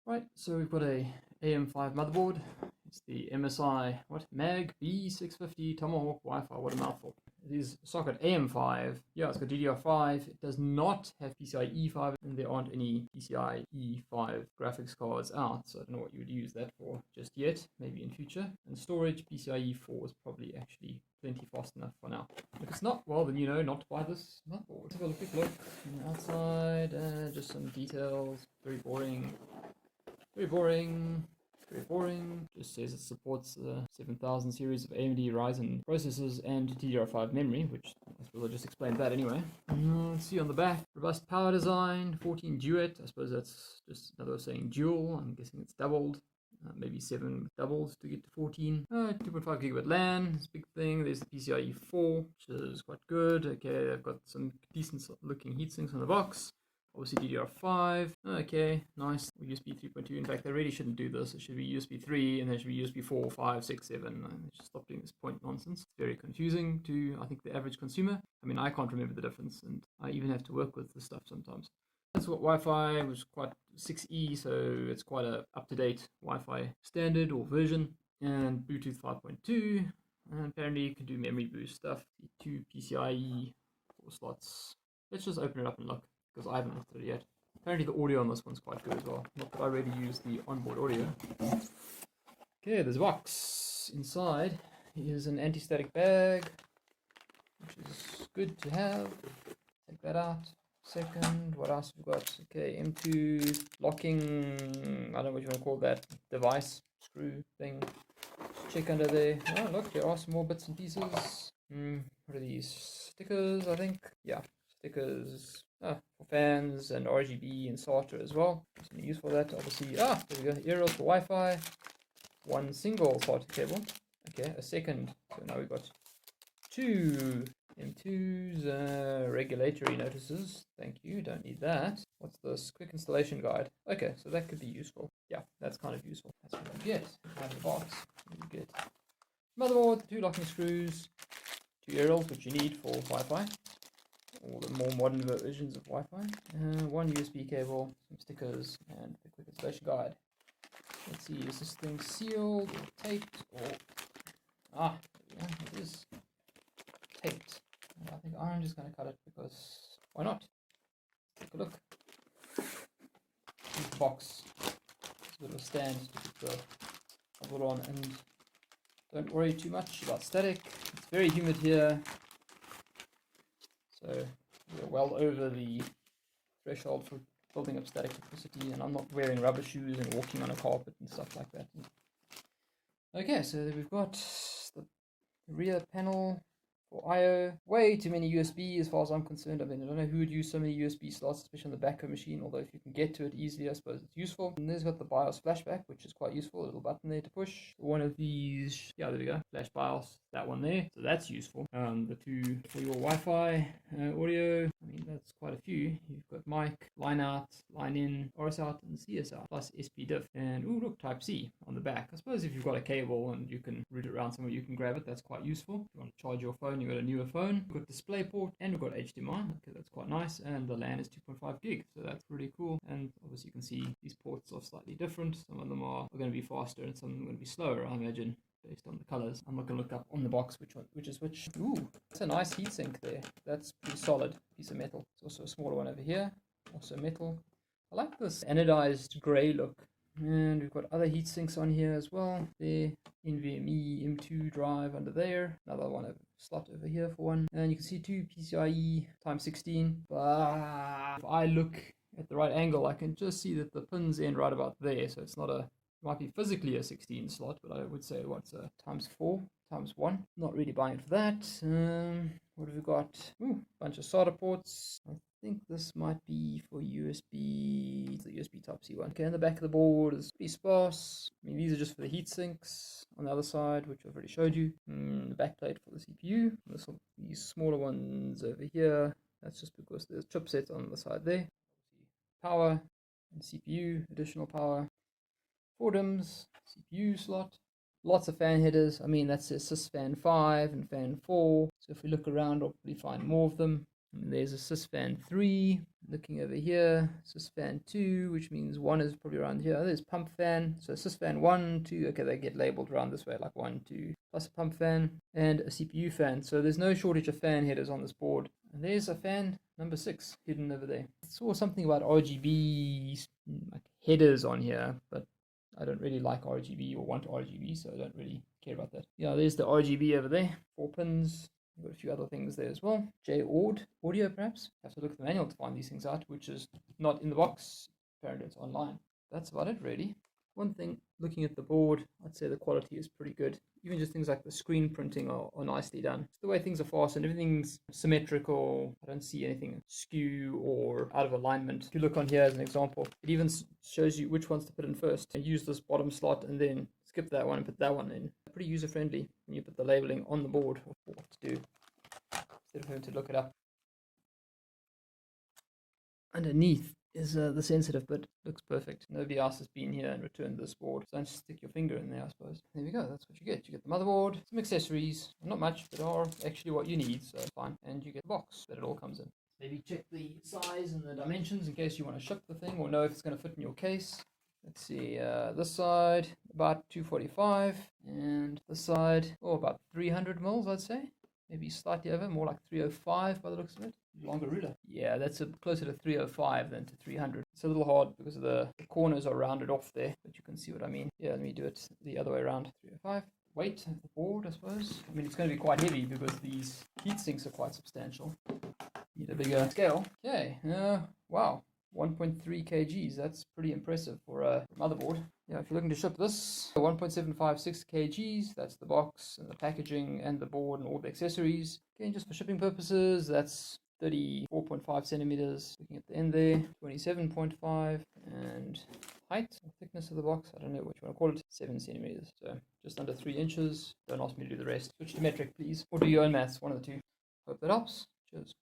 Right, so we've got a AM5 motherboard. It's the MSI, MAG B650 Tomahawk Wi-Fi, what a mouthful. It is socket AM5, yeah, it's got DDR5, it does not have PCIe 5, and there aren't any PCIe 5 graphics cards out, so I don't know what you would use that for just yet, maybe in future. And storage, PCIe 4 is probably actually plenty fast enough for now. If it's not, well then you know not to buy this motherboard. Let's have a quick look on the outside, just some details, very boring. Very boring. Very boring. Just says it supports the 7000 series of AMD Ryzen processors and DDR5 memory, which I suppose I just explained that anyway. Let's see on the back. Robust power design, 14 duet. I suppose that's just another way of saying dual. I'm guessing it's doubled. Maybe 7 doubles to get to 14. 2.5 gigabit LAN, this big thing. There's the PCIe 4, which is quite good. Okay, I've got some decent looking heatsinks on the box. Obviously DDR5, okay, nice. USB 3.2, in fact they really shouldn't do this. It should be USB 3 and there should be USB 4, 5, 6, 7. They should stop doing this point nonsense. It's very confusing to, I think, the average consumer. I mean, I can't remember the difference and I even have to work with the stuff sometimes. That's what Wi-Fi was quite 6E, so it's quite a up-to-date Wi-Fi standard or version. And Bluetooth 5.2, and apparently you can do memory boost stuff. 2 PCIe 4 slots. Let's just open it up and look, because I haven't looked at it yet. Apparently the audio on this one's quite good as well. Not that I really use the onboard audio. Okay, there's a box. Inside is an anti-static bag, which is good to have. Take that out. Second, what else we've got? Okay, M2 locking, I don't know what you want to call that, device, screw thing. Just check under there. Oh look, there are some more bits and pieces. What are these? Stickers, I think. Yeah, stickers. For fans and RGB and SATA as well. Something useful for that, obviously. There we go. Aerial for Wi-Fi. One single SATA cable. Okay, a second. So now we've got 2 M2's regulatory notices. Thank you, don't need that. What's this? Quick installation guide. Okay, so that could be useful. Yeah, that's kind of useful. That's what you get out of the box. You get motherboard, 2 locking screws, 2 aerials, which you need for Wi-Fi. All the more modern versions of Wi-Fi. 1 USB cable, some stickers, and the quick installation guide. Let's see, is this thing sealed or taped or... there we go, it is taped. I think I'm just going to cut it because why not? Take a look. Here's the box. It's a bit of a stand to put the motherboard on, and don't worry too much about static. It's very humid here. So we're well over the threshold for building up static electricity, and I'm not wearing rubber shoes and walking on a carpet and stuff like that. Okay, so we've got the rear panel for I/O. Way too many USB as far as I'm concerned. I mean, I don't know who would use so many USB slots, especially on the back of a machine, although if you can get to it easily, I suppose it's useful. And there's got the BIOS flashback, which is quite useful. A little button there to push. One of these, yeah, there we go, flash BIOS, that one there. So that's useful. The 2 for your Wi-Fi audio. I mean, that's quite a few. You've got mic, line out, line in, RS out, and CS out, plus SPDIF. And, ooh, look, Type-C on the back. I suppose if you've got a cable and you can route it around somewhere, you can grab it. That's quite useful. If you want to charge your phone, you've got a newer phone. We've got DisplayPort, and we've got HDMI. Okay, that's quite nice. And the LAN is 2.5 gig, so that's pretty cool. And obviously you can see these ports are slightly different. Some of them are going to be faster and some of them are going to be slower, I imagine, based on the colors. I'm not going to look up on the box which is which. Ooh, that's a nice heatsink there. That's pretty solid piece of metal. There's also a smaller one over here, also metal. I like this anodized gray look. And we've got other heat sinks on here as well. There, NVMe M2 drive under there. Another one, slot over here for one. And you can see 2 PCIe times 16. But if I look at the right angle, I can just see that the pins end right about there. So it's not a, it might be physically a 16 slot, but I would say what's a times 4, times 1. Not really buying it for that. What have we got? Ooh, bunch of SATA ports. I think this might be for USB. It's the USB Type-C one. Okay, and the back of the board is pretty sparse. I mean, these are just for the heat sinks on the other side, which I've already showed you. The backplate for the CPU. These smaller ones over here. That's just because there's chipsets on the side there. Power and CPU, additional power. 4 DIMMs, CPU slot. Lots of fan headers. I mean, that's a sys fan 5 and fan 4. So if we look around, we'll probably find more of them. And there's a sysfan 3. Looking over here, sysfan 2, which means 1 is probably around here. There's pump fan. So sysfan 1, 2. Okay, they get labeled around this way, like 1, 2, plus a pump fan and a CPU fan. So there's no shortage of fan headers on this board. And there's a fan number 6 hidden over there. I saw something about RGB like headers on here, but I don't really like RGB or want RGB, so I don't really care about that. Yeah, there's the RGB over there. 4 pins. We've got a few other things there as well. JAUD audio, perhaps. Have to look at the manual to find these things out, which is not in the box. Apparently it's online. That's about it, really. One thing, looking at the board, I'd say the quality is pretty good. Even just things like the screen printing are nicely done. It's the way things are fast and everything's symmetrical. I don't see anything skew or out of alignment. If you look on here as an example, it even shows you which ones to put in first. And use this bottom slot and then skip that one and put that one in. Pretty user friendly when you put the labeling on the board for what to do instead of having to look it up. Underneath is the sensitive bit. Looks perfect. Nobody else has been here and returned this board, so don't just stick your finger in there, I suppose. There we go. That's what you get. You get the motherboard, some accessories, not much, but are actually what you need, so it's fine. And you get the box that it all comes in. Maybe check the size and the dimensions in case you want to ship the thing or know if it's going to fit in your case. Let's see, this side about 245 and this side, about 300 mils, I'd say. Maybe slightly over, more like 305 by the looks of it. Longer ruler. Yeah, that's closer to 305 than to 300. It's a little hard because of the corners are rounded off there, but you can see what I mean. Yeah, let me do it the other way around. 305. Weight of the board, I suppose. I mean, it's going to be quite heavy because these heat sinks are quite substantial. Need a bigger scale. Okay, wow. 1.3 kgs, that's pretty impressive for a motherboard. Yeah, if you're looking to ship this, 1.756 kgs, that's the box and the packaging and the board and all the accessories. Again, just for shipping purposes, that's 34.5 centimeters. Looking at the end there, 27.5, and height, or thickness of the box, I don't know what you want to call it, 7 centimeters. So just under 3 inches. Don't ask me to do the rest. Switch to metric, please, or do your own maths, one of the two. Hope that helps. Cheers.